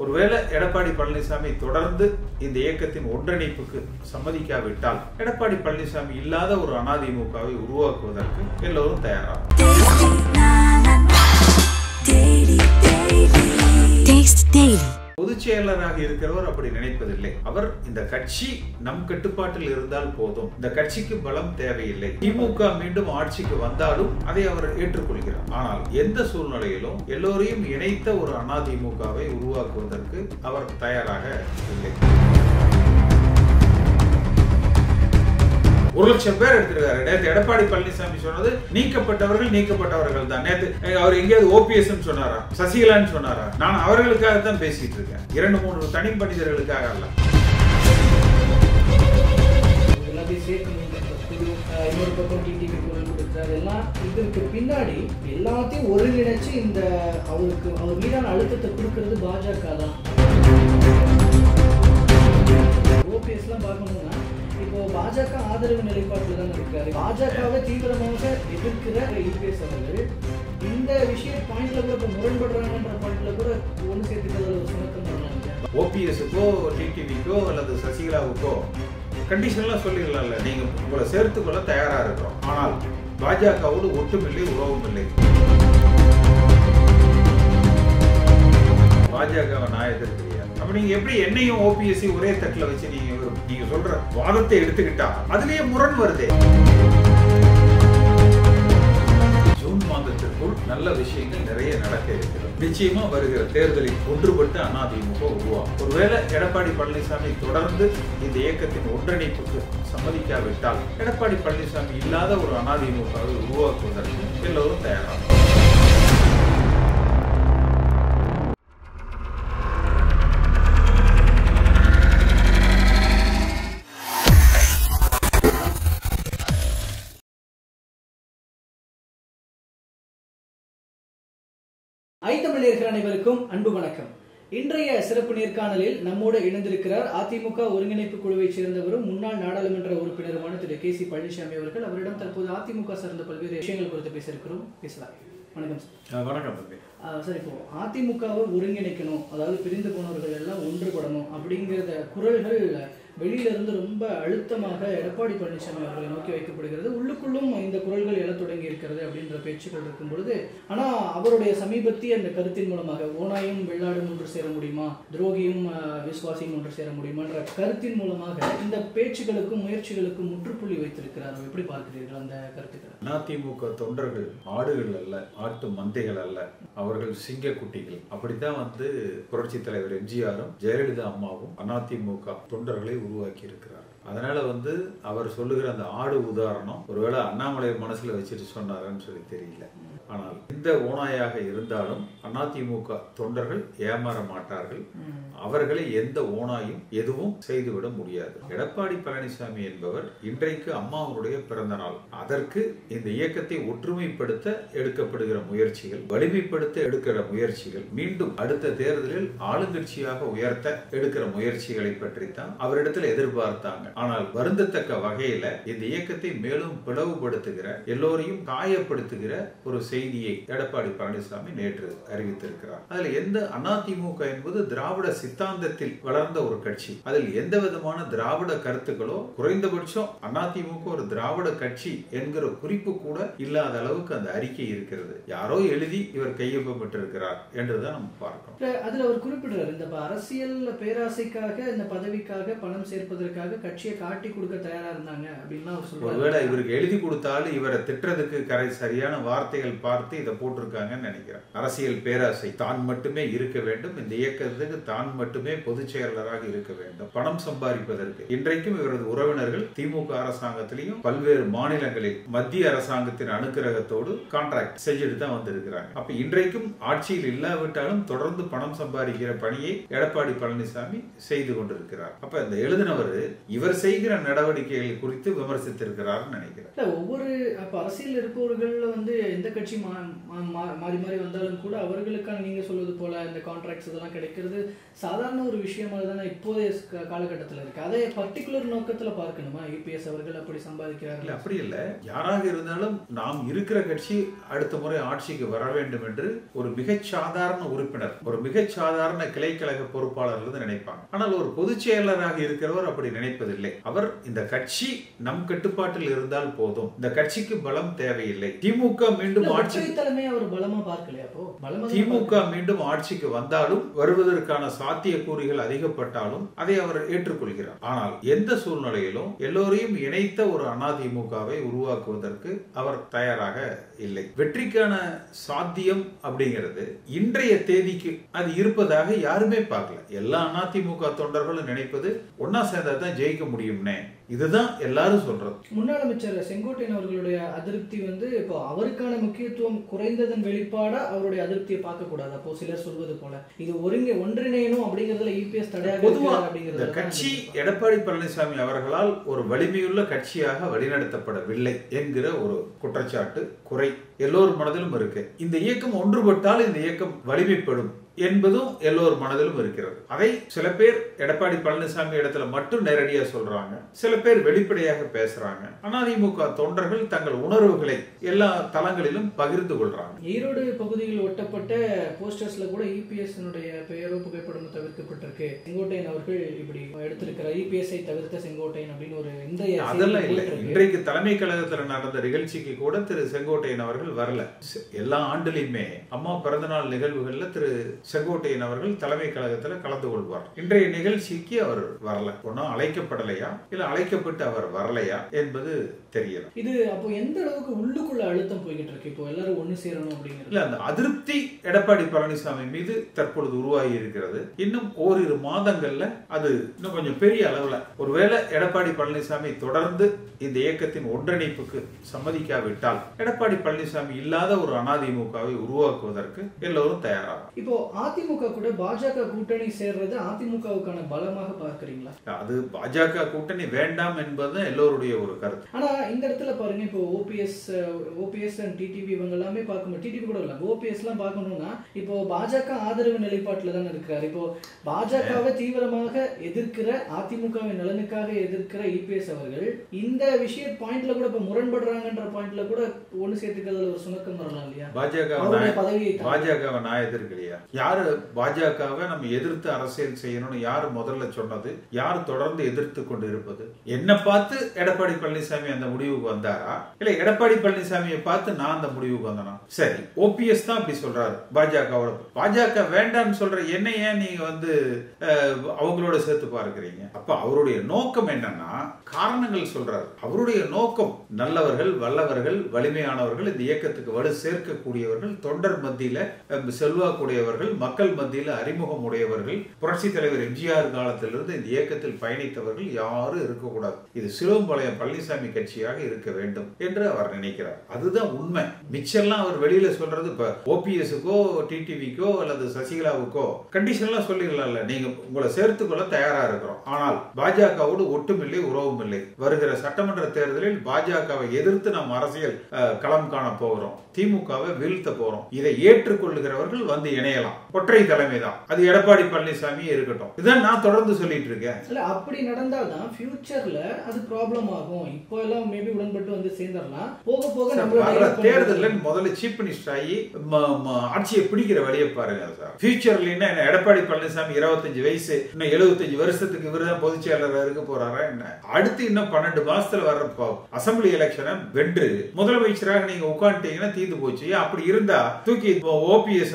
ஒருவேளை எடப்பாடி பழனிசாமி தொடர்ந்து இந்த இயக்கத்தின் ஒன்றிணைப்புக்கு சம்மதிக்காவிட்டால் எடப்பாடி பழனிசாமி இல்லாத ஒரு அதிமுகவை உருவாக்குவதற்கு எல்லோரும் தயாராகும். பொதுச் செயலராக இருக்கிறவர் அப்படி நினைப்பதில்லை. அவர் இந்த கட்சி நம் கட்டுப்பாட்டில் இருந்தால் போதும், இந்த கட்சிக்கு பலம் தேவையில்லை, திமுக மீண்டும் ஆட்சிக்கு வந்தாலும் அதை அவர் ஏற்றுக்கொள்கிறார். ஆனால் எந்த சூழ்நிலையிலும் எல்லோரையும் இணைத்த ஒரு அதிமுகவை உருவாக்குவதற்கு அவர் தயாராக இல்லை. 1 லட்சம் பேர் எடுத்திருக்காரு. நேற்று எடப்பாடி பழனிசாமி சொன்னது நீக்கப்பட்டவர்கள் தான். நேற்று அவர் எங்கேயாவது ஓபிஎஸ் சொன்னாரா, சசிகலான்னு சொன்னாரா? நான் அவர்களுக்காக தான் பேசிட்டு இருக்கேன், 2-3 தனி மனிதர்களுக்காக அல்ல. இன்னொரு பக்கம் டிடிவி குரல் கொடுத்தார். எல்லாம் இதற்கு பின்னாடி எல்லாத்தையும் ஒருங்கிணைச்சு இந்த அவர் மீதான அழுத்தத்தை கொடுக்கிறது பாஜக தான். ஓபிஎஸ்லாம் பார்க்கணும்னா இப்போ பாஜக ஆதரவு நிலைப்பாட்டில் தான் இருக்காரு. பாஜகவை தீவிரமாக எதிர்க்கிற யூபிஎஸ் அவர்கள் இந்த விஷய பாயிண்ட்ல கூட இப்போ முரண்படுறாங்கன்ற பாயிண்ட்ல கூட ஒன்று சேர்த்துக்கிறது ஒரு சுணக்கம் பண்ணாங்க. ஓபிஎஸ்க்கோ டிடிவிக்கோ அல்லது சசிகலாவுக்கோ கண்டிஷன்லாம் சொல்லிடலாம்ல, நீங்க உங்களை சேர்த்துக்கொள்ள தயாரா இருக்கிறோம், ஆனால் பாஜகவோடு ஒட்டுமில்லை, உறவும் இல்லை. பாஜகவை நான் எதிர்க்கிறேன். அப்ப நீங்க எப்படி என்னையும் ஓபிஎஸ் ஒரே தட்டுல வச்சு நீங்க சொல்ற வாதத்தை எடுத்துக்கிட்டா அதுலயே முரண் வருதே. ஜூன் மாதத்திற்குள் நல்ல விஷயங்கள் நிறைய நடக்க இருக்கிறது. நிச்சயமா வருகிற தேர்தலில் ஒன்றுபட்டு அதிமுக உருவாகும். ஒருவேளை எடப்பாடி பழனிசாமி தொடர்ந்து இந்த இயக்கத்தின் ஒன்றிணைப்புக்கு சம்மதிக்காவிட்டால் எடப்பாடி பழனிசாமி இல்லாத ஒரு அதிமுகவை உருவாக்குவதற்கு எல்லோரும் தயாராகும். ஐத்தமிழர்கள் அனைவருக்கும் அன்பு வணக்கம். இன்றைய சிறப்பு நேர்காணலில் நம்மோடு இணைந்திருக்கிறார் அதிமுக ஒருங்கிணைப்பு குழுவை சேர்ந்தவரும் முன்னாள் நாடாளுமன்ற உறுப்பினருமான திரு கே சி பழனிசாமி அவர்கள். அவரிடம் தற்போது அதிமுக சார்ந்த பல்வேறு விஷயங்கள் குறித்து பேசியிருக்கிறோம். பேசலாம். வணக்கம் சார். வணக்கம் சார். இப்போ அதிமுகவை ஒருங்கிணைக்கணும், அதாவது பிரிந்து போனவர்கள் எல்லாம் ஒன்றுபடணும் அப்படிங்கிறத குரல்கள் வெளியில இருந்து ரொம்ப அழுத்தமாக எடப்பாடி பழனிசாமி அவர்களை நோக்கி வைக்கப்படுகிறது. உள்ளுக்குள்ளும் இந்த குரல்கள் எழத் தொடங்கி இருக்கிறது அப்படின்ற பேச்சுக்கள் இருக்கும் பொழுது, ஆனா அவருடைய சமீபத்திய அந்த கருத்தின் மூலமாக ஓனாயும் வெள்ளாடும் ஒன்று சேர முடியுமா, துரோகியும் விசுவாசியும் ஒன்று சேர முடியுமான்ற கருத்தின் மூலமாக இந்த பேச்சுகளுக்கும் முயற்சிகளுக்கும் முற்றுப்புள்ளி வைத்திருக்கிறார். எப்படி பார்க்கிறீர்கள் அந்த கருத்துக்கள்? அதிமுக தொண்டர்கள் ஆடுகள் அல்ல, ஆட்டு மந்தைகள் அல்ல, அவர்கள் சிங்க குட்டிகள். அப்படித்தான் புரட்சி தலைவர் எம்ஜிஆரும் ஜெயலலிதா அம்மாவும் அதிமுக தொண்டர்களை உருவாக்கி இருக்கிறார். அதனால அவர் சொல்லுகிற அந்த ஆடு உதாரணம் ஒருவேளை அண்ணாமலை மனசுல வச்சுட்டு சொன்னாருன்னு சொல்லி தெரியல. ஆனால் எந்த ஓனாயாக இருந்தாலும் அதிமுக தொண்டர்கள் ஏமாற மாட்டார்கள். அவர்களை எந்த ஓனாயும் எதுவும் செய்துவிட முடியாது. எடப்பாடி பழனிசாமி என்பவர் இன்றைக்கு அம்மாவுடைய பிறந்த நாள். அதற்கு இந்த இயக்கத்தை ஒற்றுமைப்படுத்த எடுக்கப்படுகிற முயற்சிகள், வலிமைப்படுத்த எடுக்கிற முயற்சிகள், மீண்டும் அடுத்த தேர்தலில் ஆளுங்கட்சியாக உயர்த்த எடுக்கிற முயற்சிகளை பற்றித்தான் அவரிடத்தில் எதிர்பார்த்தாங்க. ஆனால் வருந்தத்தக்க வகையில இந்த இயக்கத்தை மேலும் பிளவுபடுத்துகிற, எல்லோரையும் காயப்படுத்துகிற ஒரு செய்தியை எடப்பாடி பழனிசாமி நேற்று அறிவித்திருக்கிறார். அதில் எந்த அதிமுக என்பது திராவிட சித்தாந்தத்தில் வளர்ந்த ஒரு கட்சி. அதில் எந்த விதமான திராவிட கருத்துக்களோ, குறைந்தபட்சம் அதிமுக ஒரு திராவிட கட்சி என்கிற குறிப்பு கூட இல்லாத அளவுக்கு அந்த அறிக்கை இருக்கிறது. யாரோ எழுதி இவர் கையொப்பமிட்டிருக்கிறார் என்றுதான் நம்ம பார்க்கணும். அதுல அவர் குறிப்பிடுறார், இந்த அரசியல் பேராசைக்காக, இந்த பதவிக்காக, பணம் சேர்ப்பதற்காக கட்சியை காட்டி கொடுக்க தயாரா இருந்தாங்க அப்படின்னு அவர் சொல்றாரு. ஒருவேளை இவருக்கு எழுதி கொடுத்தாலும் இவரை திட்டுறதுக்கு சரியான வார்த்தைகள் பார்த்து இதை போட்டிருக்காங்கன்னு நினைக்கிறேன். அரசியல் பேராசை, தான் மட்டுமே இருக்க வேண்டும், இந்த இயக்கத்துக்கு தான் மட்டுமே பொதுச் செயலராக இருக்க வேண்டும், பணம் சம்பாதிப்பதற்கு. இன்றைக்கும் இவரது உறவினர்கள் திமுக அரசாங்கத்திலையும் பல்வேறு மாநிலங்களில் மத்திய அரசாங்கத்தின் அனுக்கிரகத்தோடு கான்ட்ராக்ட் செஞ்சுட்டு தான் வந்திருக்கிறாங்க. அப்ப இன்றைக்கும் ஆட்சியில் இல்லாவிட்டாலும் தொடர்ந்து பணம் சம்பாதிக்கிற பணியை எடப்பாடி பழனிசாமி செய்து கொண்டிருக்கிறார். அப்ப இந்த எழுதினவர் இவர் செய்கிற நடவடிக்கைகள் குறித்து விமர்சித்திருக்கிறார் நினைக்கிறேன். ஒவ்வொரு அரசியல் இருப்பவர்கள் எந்த கட்சி மாறி மாறி வந்தாலும் கூட அவர்களுக்கான நீங்க சொல்வது போல இந்த கான்ட்ராக்ட்ஸ் இதெல்லாம் கிடைக்கிறது சாதாரண ஒரு விஷயமாக தானே இப்போதைய காலகட்டத்தில் இருக்கு. அதை பர்டிகுலர் நோக்கத்துல பார்க்கணுமா இபிஎஸ் அவர்கள் அப்படி சம்பாதிக்கிறார்கள்? அப்படி இல்லை, யாராக இருந்தாலும் நாம் இருக்கிற கட்சி அடுத்த முறை ஆட்சிக்கு வர வேண்டும் என்று ஒரு மிகச் சாதாரண உறுப்பினர், ஒரு மிகச் சாதாரண கிளைக்கழக பொறுப்பாளர்கள் நினைப்பாங்க. ஆனால் ஒரு பொதுச் செயலராக இருக்கிறவர் அப்படி நினைப்பதில்லை. அவர் இந்த கட்சி நம் கட்டுப்பாட்டில் இருந்தால் போதும், இந்த கட்சிக்கு பலம் தேவையில்லை. திமுக மீண்டும் ஆட்சி தலைமை அவர் பலமா பார்க்கலையா? திமுக மீண்டும் ஆட்சிக்கு வந்தாலும் வருவதற்கான சாத்தியக்கூறுகள் அதிகப்பட்டாலும் அதை அவர் ஏற்றுக்கொள்கிறார். ஆனால் எந்த சூழ்நிலையிலும் எல்லோரையும் இணைத்த ஒரு அதிமுகவை உருவாக்குவதற்கு அவர் தயாராக இல்லை. வெற்றிக்கான சாத்தியம் அப்படிங்கிறது இன்றைய தேதிக்கு அது இருப்பதாக யாருமே பார்க்கல. எல்லா அதிமுக தொண்டர்களும் நினைப்பது ஒன்னா சேர்ந்தா தான் ஜெயிக்க முடியும்னே, இதுதான் எல்லாரும் சொல்றது. முன்னாள் அமைச்சர் செங்கோட்டையன் அவர்களுடைய அதிருப்தி இப்போ அவருக்கான முக்கியத்துவம் குறைந்ததன் வெளிப்பாடா அவருடைய அதிருப்தியை பார்க்க கூடாது. அப்போ சிலர் சொல்வது போல இது ஒன்றிணையணும் அப்படிங்கறதுல இபிஎஸ் தடையாக கட்சி எடப்பாடி பழனிசாமி அவர்களால் ஒரு வலிமையுள்ள கட்சியாக வழிநடத்தப்படவில்லை என்கிற ஒரு குற்றச்சாட்டு, குறை எல்லோர் மனதிலும் இருக்கு. இந்த இயக்கம் ஒன்றுபட்டால் இந்த இயக்கம் வலிமைப்படும் என்பதும் எல்லோர் மனதிலும் இருக்கிறது. அதை சில பேர் எடப்பாடி பழனிசாமி இடத்துல மட்டும் நேரடியா சொல்றாங்க, சில பேர் வெளிப்படையாக பேசுறாங்க. அதிமுக தொண்டர்கள் தங்கள் உணர்வுகளை எல்லா தளங்களிலும் பகிர்ந்து கொள்றாங்க. ஈரோடு பகுதியில் ஒட்டப்பட்ட போஸ்டர்ஸ்ல கூட இபிஎஸ் பெயரோ புகைப்படம் தவிர்க்கப்பட்டிருக்கு. செங்கோட்டையன் அவர்கள் இப்படி எடுத்திருக்கிறார், இபிஎஸ்ஐ தவிர்த்த செங்கோட்டையன் அப்படின்னு ஒரு இந்த அதெல்லாம் இல்லை. இன்றைக்கு தலைமை கழகத்தில் நடந்த நிகழ்ச்சிக்கு கூட திரு செங்கோட்டையன் அவர்கள் வரல. எல்லா ஆண்டுலையுமே அம்மா பிறந்தநாள் நிகழ்வுகள்ல திரு செங்கோட்டையன் அவர்கள் தலைமை கழகத்தில் கலந்து கொள்வார். இன்றைய நிகழ்ச்சிக்கு அவர் வரல. ஒன்னும் அழைக்கப்படலையா இல்ல அழைக்கப்பட்டு அவர் வரலையா என்பது தெரியல. இது அப்போ எந்த அளவுக்கு உள்ளுக்குள்ள அழுத்தம் போய்கிட்டு இருக்கு? இப்போ எல்லாரும் ஒண்ணு சேரணும் அப்படிங்கிறது இல்ல, அந்த அதிருப்தி எடப்பாடி பழனிசாமி மீது தற்பொழுது உருவாகி இருக்கிறது. இன்னும் ஓரிரு மாதங்கள்ல அது இன்னும் கொஞ்சம் பெரிய அளவுல, ஒருவேளை எடப்பாடி பழனிசாமி தொடர்ந்து இந்த இயக்கத்தின் ஒன்றிணைப்புக்கு சம்மதிக்காவிட்டால் எடப்பாடி பழனிசாமி இல்லாத ஒரு அதிமுகவை உருவாக்குவதற்கு எல்லோரும் தயாராகும். இப்போ அதிமுக கூட பாஜக கூட்டணி சேர்றது அதிமுகவுக்கான பலமாக பார்க்கிறீங்களா? அது பாஜக கூட்டணி வேண்டாம் என்பது எல்லோருடைய ஒரு கருத்து. ஆனா இந்த இடத்துல பாருங்க, இப்போ ஓபிஎஸ் அண்ட் டிடிவி இவங்க எல்லாமே பார்க்கணும், டிடிவி கூட இல்ல, ஓபிஎஸ் எல்லாம் பார்க்கணும்னா இப்போ பாஜக ஆதரவு நிலைப்பாட்டில் தான் இருக்கிறார். இப்போ பாஜகவை தீவிரமாக எதிர்க்கிற, அதிமுகவின் நலனுக்காக எதிர்க்கிற இபிஎஸ் அவர்கள் இந்த விஷய பாயிண்ட்ல கூட இப்ப முரண்படுறாங்கன்ற பாயிண்ட்ல கூட ஒண்ணு சேர்த்துக்கிறதுல ஒரு சுணக்கம் வரலாம் இல்லையா? பாஜகவை நான் எதிர்க்கலையா? யாரு பாஜகவை நம்ம எதிர்த்து அரசியல் செய்யணும்னு யாரு முதல்ல சொன்னது? யார் தொடர்ந்து எதிர்த்து கொண்டு இருப்பது? என்ன பார்த்து எடப்பாடி பழனிசாமி அந்த முடிவுக்கு வந்தாரா, இல்ல எடப்பாடி பழனிசாமியை பார்த்து நான் அந்த முடிவுக்கு வந்தனா? சரி, ஓபிஎஸ் தான் அப்படி சொல்றாரு, பாஜக வேண்டாம்னு சொல்ற என்ன ஏன் நீங்க அவங்களோட சேர்த்து பார்க்கிறீங்க? அப்ப அவருடைய நோக்கம் என்னன்னா, காரணங்கள் சொல்றாரு. அவருடைய நோக்கம் நல்லவர்கள், வல்லவர்கள், வலிமையானவர்கள், இந்த இயக்கத்துக்கு வலு சேர்க்கக்கூடியவர்கள், தொண்டர் மத்தியில செல்வாக்குடையவர்கள், மக்கள் மத்தியில் அறிமுகம் உடையவர்கள், புரட்சி தலைவர் எம்ஜிஆர் காலத்திலிருந்து இந்த இயக்கத்தில் பயணித்தவர்கள் யாரும் இருக்கக்கூடாது. இது சிலுவம்பாளையம் பழனிசாமி கட்சியாக இருக்க வேண்டும் என்று அவர் நினைக்கிறார். அதுதான் உண்மை. மிச்செல்லாம் அவர் வெளியில சொல்றது, இப்ப ஓபிஎஸ்க்கோ டிடிவிக்கோ அல்லது சசிகலாவுக்கோ கண்டிஷன்லாம் சொல்லிடலாம்ல, நீங்க உங்களை சேர்த்துக்கொள்ள தயாரா இருக்கிறோம், ஆனால் பாஜகவோடு ஒட்டும் இல்லை, உறவும் இல்லை. வருகிற சட்டமன்ற தேர்தலில் பாஜகவை எதிர்த்து நாம் அரசியல் களம் காண போகிறோம், திமுகவை வீழ்த்த போறோம். இதை ஏற்றுக்கொள்ளுகிறவர்கள் வந்து இணையலாம். ஒற்றை தலைமை தான், அது எடப்பாடி பழனிசாமி இருக்கட்டும். இதான் நான் தொடர்ந்து சொல்லிட்டு இருக்கேன். அப்படி நடந்தால்தான் ஃபியூச்சர்ல அது ப்ராப்ளம் ஆகும். இப்போ எல்லாம் மேபி உடன்பட்டு வந்து சேர்ந்துடலாம், போக போக நம்ம தேர்தலில் முதல்ல சீஃப் மினிஸ்டர் ஆகி ஆட்சியை பிடிக்கிற வழியை பாருங்க சார். ஃபியூச்சர்ல என்ன, எடப்பாடி பழனிசாமி 25 வயசு, இன்னும் 75 வருஷத்துக்கு இவருதான் பொதுச் செயலராக இருக்க போறாரா என்ன? அடுத்து இன்னும் 12 மாசத்துல வர்ற அசம்பிளி எலெக்ஷனை வென்று முதலமைச்சராக நீங்க உட்காந்துட்டீங்கன்னா தீர்ந்து போச்சு. அப்படி இருந்தா தூக்கி ஓபிஎஸ்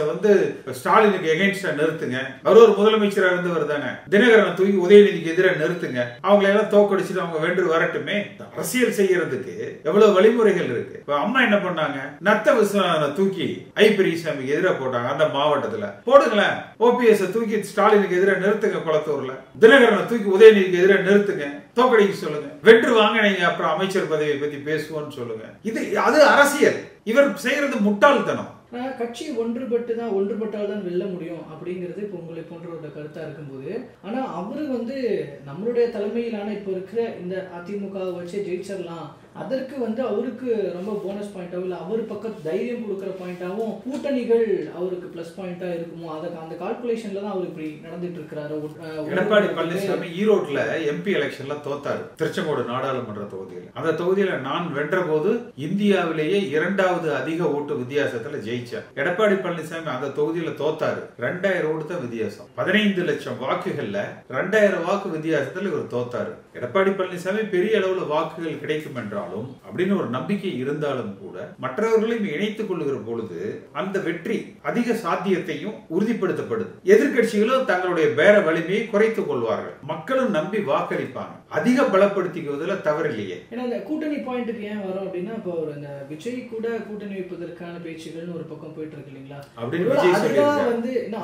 ஸ்டாலினுக்கு எகைன்ஸ்டா நிறுத்துங்க, அவர் ஒரு முதலமைச்சராக இருந்தவர் தானே. தினகரனை தூக்கி உதயநிதிக்கு எதிராக நிறுத்துங்க, அவங்களை எல்லாம் தோக்கடிச்சுட்டு அவங்க வென்று வரட்டுமே. அரசியல் செய்யறதுக்கு எவ்வளவு வழிமுறைகள் இருக்கு. அம்மா என்ன பண்ணாங்க, நத்த விஸ்வநாதனை தூக்கி ஐ பெரியசாமிக்கு எதிராக போட்டாங்க. அந்த மாவட்டத்துல போடுங்களேன், ஓபிஎஸ் தூக்கி ஸ்டாலினுக்கு எதிராக நிறுத்துங்க, குளத்தூர்ல தினகரனை தூக்கி உதயநிதிக்கு எதிராக நிறுத்துங்க, தோக்கடிக்க சொல்லுங்க, வென்று வாங்க, நீங்க அப்புறம் அமைச்சர் பதவியை பத்தி பேசுவோம்னு சொல்லுங்க. அது அரசியல். இவர் செய்யறது முட்டாள்தனம். கட்சி ஒன்றுபட்டால் தான் வெல்ல முடியும் அப்படிங்கிறது இப்போ உங்களை போன்றவரோட கருத்தா இருக்கும்போது, ஆனா அவரு நம்மளுடைய தலைமையிலான இப்போ இருக்கிற இந்த அதிமுக வச்சு ஜெயிச்சிடலாம் அதற்கு வந்து அவருக்கு ரொம்ப போனஸ் பாயிண்டாவும் இல்லை அவர் பக்கம் தைரியம் கொடுக்குற பாயிண்டாவும் கூட்டணிகள் அவருக்கு பிளஸ் பாயிண்டா இருக்குமோ அந்த கால்குலேஷன்ல தான் அவர் இப்படி நடந்துட்டு இருக்கிறாரு. எடப்பாடி பழனிசாமி ஈரோட்ல எம்பி எலெக்ஷன்ல தோத்தாரு, திருச்செங்கோடு நாடாளுமன்ற தொகுதியில். அந்த தொகுதியில நான் வென்ற போது இந்தியாவிலேயே 2வது அதிக ஓட்டு வித்தியாசத்துல ஜெயிச்சார். எடப்பாடி பழனிசாமி அந்த தொகுதியில தோத்தாரு, 2000 ஓட்டு தான் வித்தியாசம். 15 லட்சம் வாக்குகள்ல 2000 வாக்கு வித்தியாசத்துல இவர் தோத்தாரு. எடப்பாடி பழனிசாமி பெரிய அளவுல வாக்குகள் கிடைக்கும் என்றாலும் அப்படின்னு ஒரு நம்பிக்கை இருந்தாலும் கூட மற்றவர்களையும் இணைத்துக் கொள்ளுகிற பொழுது அந்த வெற்றி அதிக சாத்தியத்தையும் உறுதிப்படுத்தப்படுது. எதிர்கட்சிகளும் தங்களுடைய பேர வலிமையை குறைத்துக் கொள்வார்கள், மக்களும் நம்பி வாக்களிப்பாங்க. அதிக பலப்படுத்திக்குவதில் தவறில்லையே. ஏன்னா இந்த கூட்டணி பாயிண்ட்டுக்கு ஏன் வரும் அப்படின்னா, இப்போ இந்த விஜய் கூட கூட்டணி வைப்பதற்கான பேச்சுகள்னு ஒரு பக்கம் போயிட்டு இருக்கு இல்லைங்களா அப்படின்னு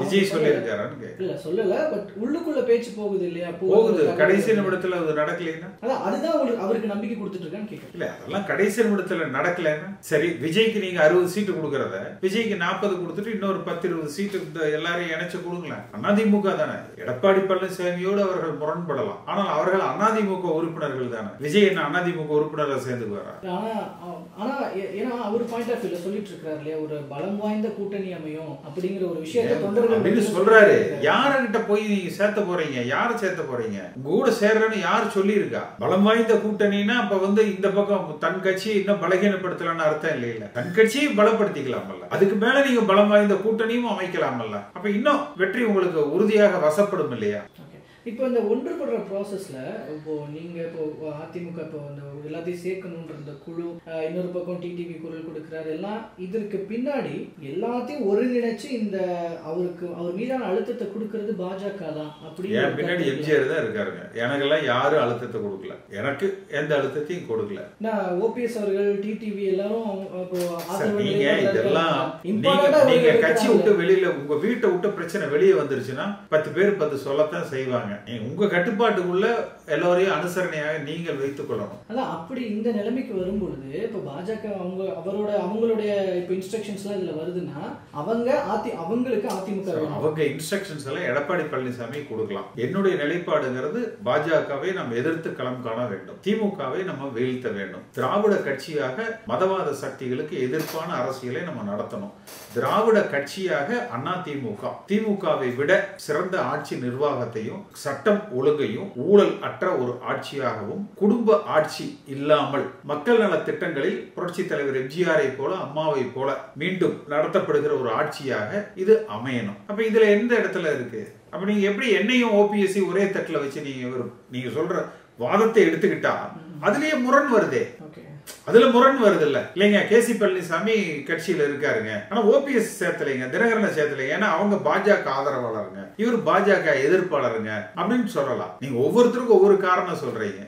விஜய் சொல்லியிருக்காரு. இல்ல சொல்லல, பட் உள்ளுக்குள்ள பேச்சு போகுது இல்லையா, போகுது. கடைசி நிமிடத்துல அது நடக்கலைன்னா அதுதான் அவருக்கு நம்பிக்கை கொடுத்துட்டு இருக்கான்னு கேட்க. இல்ல அதெல்லாம் கடைசி நிமிடத்துல நடக்கலைன்னா சரி, விஜய்க்கு நீங்க 60 சீட்டு கொடுக்கறத விஜய்க்கு 40 கொடுத்துட்டு இன்னொரு 10-20 சீட்டு எல்லாரையும் இணைச்சு கொடுங்களேன். அதிமுக தானே. எடப்பாடி பழனிசாமியோடு அவர்கள் முரண்படலாம், ஆனால் அவர்கள் அதிமுக உறுப்பினர்கள் தானே. விஜய் என்ன அதிமுக உறுப்பினர்கள் சேர்ந்துக்குவாரா? ஆனா ஏன்னா அவர் பாயிண்ட் ஆஃப் வியூல சொல்லிட்டு இருக்காரு இல்லையா, ஒரு பலம் வாய்ந்த கூட்டணி அமையும் அப்படிங்கிற ஒரு விஷயத்தை தொண்டர்கள் சொல்றாரு. யாருகிட்ட போய் நீங்க சேர்த்த போறீங்க, யார சேர்த்த போறீங்க, கூட சேர்றன்னு யாரு சொல்லி இருக்கா? பலம் வாய்ந்த கூட்டணினா அப்ப வந்து இந்த பக்கம் தன் கட்சியை இன்னும் பலகீனப்படுத்தலாம்னு அர்த்தம் இல்ல. தன் கட்சியை பலப்படுத்திக்கலாமல்ல, அதுக்கு மேல நீங்க பலம் வாய்ந்த கூட்டணியும் அமைக்கலாமல்ல. அப்ப இன்னும் வெற்றி உங்களுக்கு உறுதியாக வசப்படும் இல்லையா? இப்போ இந்த ஒன்றுபடுற ப்ராசஸ்ல இப்போ நீங்க இப்போ அதிமுக இப்போ இந்த எல்லாத்தையும் சேர்க்கணுன்ற இந்த குழு, இன்னொரு பக்கம் டிடிவி குரல் கொடுக்கிறாரு, எல்லாம் இதற்கு பின்னாடி எல்லாத்தையும் ஒருங்கிணைச்சு இந்த அவர் மீதான அழுத்தத்தை கொடுக்கறது பாஜக தான். அப்படி பின்னாடி எம்ஜிஆர் தான் இருக்காருங்க. எனக்கெல்லாம் யாரும் அழுத்தத்தை கொடுக்கல, எனக்கு எந்த அழுத்தத்தையும் கொடுக்கல. ஓபிஎஸ் அவர்கள், டிடிவி எல்லாரும் நீங்க இதெல்லாம் நீங்க கட்சி விட்டு வெளியில உங்க வீட்டை விட்டு பிரச்சனை வெளியே வந்துருச்சுன்னா 10 பேர் 10 சொல்லத்தான் செய்வாங்க. உங்க கட்டுப்பாட்டுக்குள்ள எல்லாரையும் அனுசரணையாக நீங்கள் வைத்துக் கொள்ளணும். அதான் அப்படி இந்த நிலைமைக்கு வரும்பொழுது இப்ப பாஜக அவங்களுடைய இப்ப இன்ஸ்ட்ரக்ஷன்ஸ் எல்லாம் இதுல வருதுன்னா அவங்களுக்கு அதிமுக அவங்க இன்ஸ்ட்ரக்ஷன்ஸ் எல்லாம் எடப்பாடி பழனிசாமி கொடுக்கலாம். என்னுடைய நிலைப்பாடுங்கிறது பாஜகவை நம்ம எதிர்த்து களம் காண வேண்டும், திமுகவை நம்ம வீழ்த்த வேண்டும். திராவிட கட்சியாக மதவாத சக்திகளுக்கு எதிர்ப்பான அரசியலை நம்ம நடத்தணும். திராவிட கட்சியாக அதிமுக திமுகவை விட சிறந்த ஆட்சி நிர்வாகத்தையும் சட்டம் ஒழுங்கையும் ஊழல் அற்ற ஒரு ஆட்சியாகவும், குடும்ப ஆட்சி இல்லாமல் மக்கள் நல திட்டங்களில் புரட்சி தலைவர் எம்ஜிஆரை போல அம்மாவை போல மீண்டும் நடத்தப்படுகிற ஒரு ஆட்சியாக இது அமையணும். அப்ப இதுல எந்த இடத்துல இருக்கு? அப்ப நீங்க எப்படி என்னையும் ஓபிஎஸ்சி ஒரே தட்டுல வச்சு நீங்க சொல்ற வாதத்தை எடுத்துக்கிட்டா அதுலயே முரண் வருதே. அதுல முரண் வருது இல்லைங்க. கேசி பழனிசாமி கட்சியில இருக்காருங்க, ஆனா ஓபிஎஸ் சேர்த்தலைங்க, தினகரனை சேர்த்தலைங்க, ஏன்னா அவங்க பாஜக ஆதரவாளருங்க, இவர் பாஜக எதிர்ப்பாளருங்க அப்படின்னு சொல்லலாம். நீங்க ஒவ்வொருத்தருக்கும் ஒவ்வொரு காரணம் சொல்றீங்க.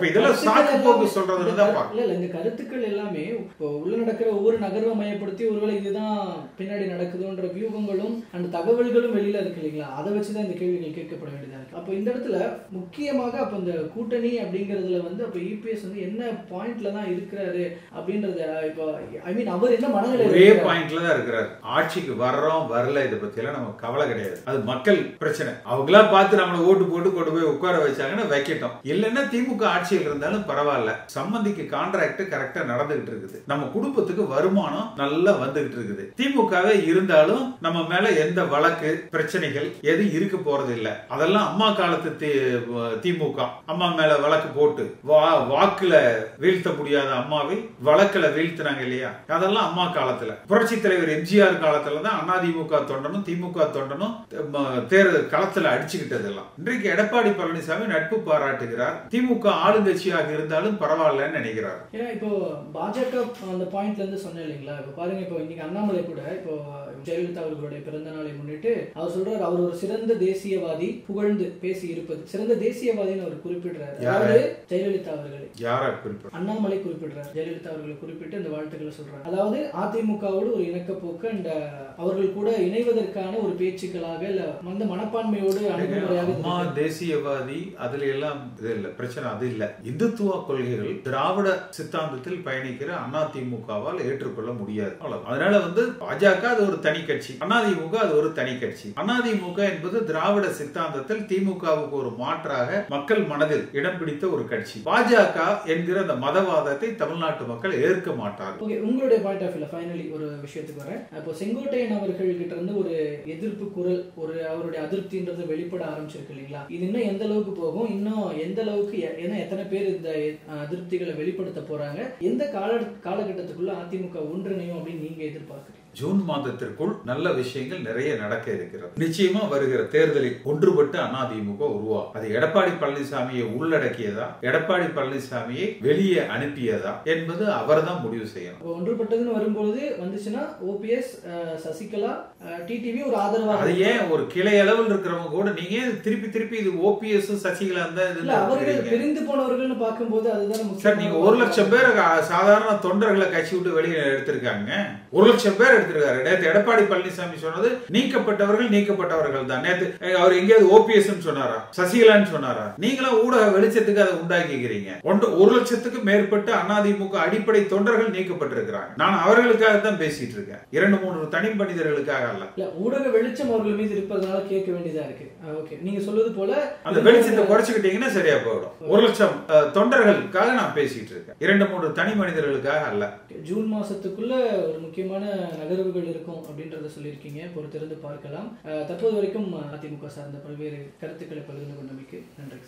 இதெல்லாம் சாக்கு போக்கு சொல்றதுதான். இந்த கருத்துக்கள் எல்லாமே இப்போ உள்ள நடக்கிற ஒவ்வொரு நகர்வை மையப்படுத்தி ஒருவேளை இதுதான் பின்னாடி நடக்குதுன்ற வியூகங்களும் அந்த தகவல்களும் வெளியில இருக்கு இல்லைங்களா, அதை வச்சுதான் இந்த கேள்விகள் கேட்கப்பட வேண்டியதா இருக்கு. அப்போ இந்த இடத்துல முக்கியமாக அப்ப இந்த கூட்டணி அப்படிங்கறதுல வந்து அப்ப இபிஎஸ் வந்து என்ன பாயிண்ட்ல தான் இருக்கிறாரு அப்படின்றது, இப்போ ஐ மீன் அவர் என்ன மனநிலை ஒரே பாயிண்ட்ல தான் இருக்கிறாரு. ஆட்சிக்கு வர்றோம் வரல இதை பத்தி எல்லாம் நமக்கு கவலை கிடையாது, அது மக்கள் பிரச்சனை. அவங்களா பார்த்து நம்மளை ஓட்டு போட்டு கொண்டு போய் உட்கார வச்சாங்கன்னா வைக்கட்டும், இல்லைன்னா திமுக ஆட்சியில் இருந்தாலும் பரவாயில்ல, சம்பந்திக்கு கான்ட்ராக்ட் கரெக்டா நடந்துகிட்டு இருக்குது, நம்ம குடும்பத்துக்கு வருமானம் நல்லா வந்துகிட்டு இருக்குது, திமுகவே இருந்தாலும் நம்ம மேல எந்த வழக்கு பிரச்சனைகள் எது இருக்க போறது இல்ல. அதெல்லாம் அம்மா காலத்து திமுக அம்மா மேல வழக்கு போட்டு வாக்குல வீழ்த்த முடியாத அம்மாவை வழக்குல வீழ்த்தினாங்க இல்லையா, அதெல்லாம் அம்மா காலத்துல. புரட்சி தலைவர் எம்ஜிஆர் காலத்துல தான் அதிமுக தொண்டனும் திமுக தொண்டனும் தேர்தல் களத்துல அடிச்சுக்கிட்டது எல்லாம். இன்றைக்கு எடப்பாடி பழனிசாமி நட்பு பாராட்டுகிறார், திமுக ஆளுங்கட்சியாக இருந்தாலும் பரவாயில்லன்னு நினைக்கிறார். ஏன்னா இப்போ பாஜக அந்த பாயிண்ட்ல இருந்து சொன்னேன் இல்லைங்களா, இப்போ பாருங்க, இப்போ இன்னைக்கு அண்ணாமலை கூட இப்போ ஜெயலலிதா அவர்களுடைய பிறந்த நாளை முன்னிட்டு அவர் சொல்றாரு, அவர் ஒரு சிறந்த தேசியவாதி, புகழ்ந்து பேசி இருப்பது சிறந்த தேசியவாதின்னு அவர் குறிப்பிடுறாரு. அதாவது ஜெயலலிதா அவர்கள் அண்ணாமலை குறிப்பிடுறாரு, ஜெயலலிதா அவர்களை குறிப்பிட்டு இந்த வாழ்த்துக்களை சொல்றாங்க. அதாவது அதிமுகவோடு ஒரு இணக்கப்போக்கு அண்ட் அவர்கள் கூட இணைவதற்கான ஒரு பேச்சுக்களாக இல்ல அந்த மனப்பான்மையோடு அணுகுமுறையாக தேசியவாதி அதுல எல்லாம் இது இல்ல பிரச்சனை, அது இல்ல. இந்துத்துவ கொள்கைகள் திராவிட சித்தாந்தத்தில் பயணிக்கிற அதிமுகவால் ஏற்றுக்கொள்ள முடியாது. அதனால வந்து பாஜக அது ஒரு தனி கட்சி, அதிமுக அது ஒரு தனி கட்சி. அதிமுக என்பது திராவிட சித்தாந்தத்தில் திமுகவுக்கு ஒரு மாற்றாக மக்கள் மனதில் இடம் பிடித்த ஒரு கட்சி. பாஜக என்கிற அந்த மதவாதத்தை தமிழ்நாட்டு மக்கள் ஏற்க மாட்டார்கள். உங்களுடைய பாயிண்ட் ஆஃப் வியூல ஃபைனலி ஒரு விஷயத்துக்கு வரேன். அப்போ செங்கோட்டையன் அவர்கள் கிட்ட இருந்து ஒரு எதிர்ப்பு குரல், ஒரு அவருடைய அதிருப்தின்றது வெளிப்பட ஆரம்பிச்சிருக்கு இல்லைங்களா? இது இன்னும் எந்த அளவுக்கு போகும், இன்னும் எந்த அளவுக்கு, ஏன்னா எத்தனை பேர் இந்த அதிருப்திகளை வெளிப்படுத்த போறாங்க, எந்த காலகட்டத்துக்குள்ள அதிமுக ஒன்றிணையும் அப்படின்னு நீங்க எதிர்பார்க்குறீங்க? ஜூன் மாதத்திற்குள் நல்ல விஷயங்கள் நிறைய நடக்க இருக்கிறது. நிச்சயமா வருகிற தேர்தலில் ஒன்றுபட்டு அதிமுக உருவாகும். அது எடப்பாடி பழனிசாமியை உள்ளடக்கியதா, எடப்பாடி பழனிசாமியை வெளியே அனுப்பியதா என்பது அவர்தான் முடிவு செய்யணும். ஒன்றுபட்டதுன்னு வரும்போது வந்துச்சுன்னா ஓபிஎஸ், சசிகலா, டிடிவி ஒரு ஆதரவா, அது ஏன் ஒரு கிளை அளவில் இருக்கிறவங்க கூட நீங்க திருப்பி திருப்பி இது ஓபிஎஸ் சசிகலா தான் அவர்கள் பிரிந்து போனவர்கள்னு பார்க்கும்போது அதுதான் சார். நீங்க 1,00,000 பேர் சாதாரண தொண்டர்களை கட்சி விட்டு வெளியே எடுத்திருக்காங்க. 1,00,000 பேர் எடுத்திருக்காரு. நேற்று எடப்பாடி பழனிசாமி சொன்னது நீக்கப்பட்டவர்கள் தான். நேற்று அவர் எங்கேயாவது ஓபிஎஸ் சொன்னாரா, சசிகலான்னு சொன்னாரா? நீங்களும் ஊடக வெளிச்சத்துக்கு அதை உண்டாக்கிக்கிறீங்க. 1,00,000க்கு மேற்பட்ட அதிமுக அடிப்படை தொண்டர்கள் நீக்கப்பட்டிருக்கிறாங்க. நான் அவர்களுக்காக தான் பேசிட்டு இருக்கேன், 2-3 தனி மனிதர்களுக்காக அல்ல. ஊடக வெளிச்சம் அவர்கள் மீது இருப்பதனால கேட்க வேண்டியதா இருக்கு. ஓகே, நீங்க சொல்வது போல அந்த வெளிச்சத்தை குறைச்சுக்கிட்டீங்கன்னா சரியா போயிடும். 1,00,000 தொண்டர்களுக்காக நான் பேசிட்டு இருக்கேன், 2-3 தனி மனிதர்களுக்காக அல்ல. ஜூன் மாசத்துக்குள்ள ஒரு முக்கியமான நகர்வுகள் இருக்கும் அப்படின்றத சொல்லியிருக்கீங்க, பொறுத்திருந்து பார்க்கலாம். தற்போது வரைக்கும் அதிமுக சார்ந்த பல்வேறு கருத்துக்களை பகிர்ந்து கொண்டமைக்கு நன்றி.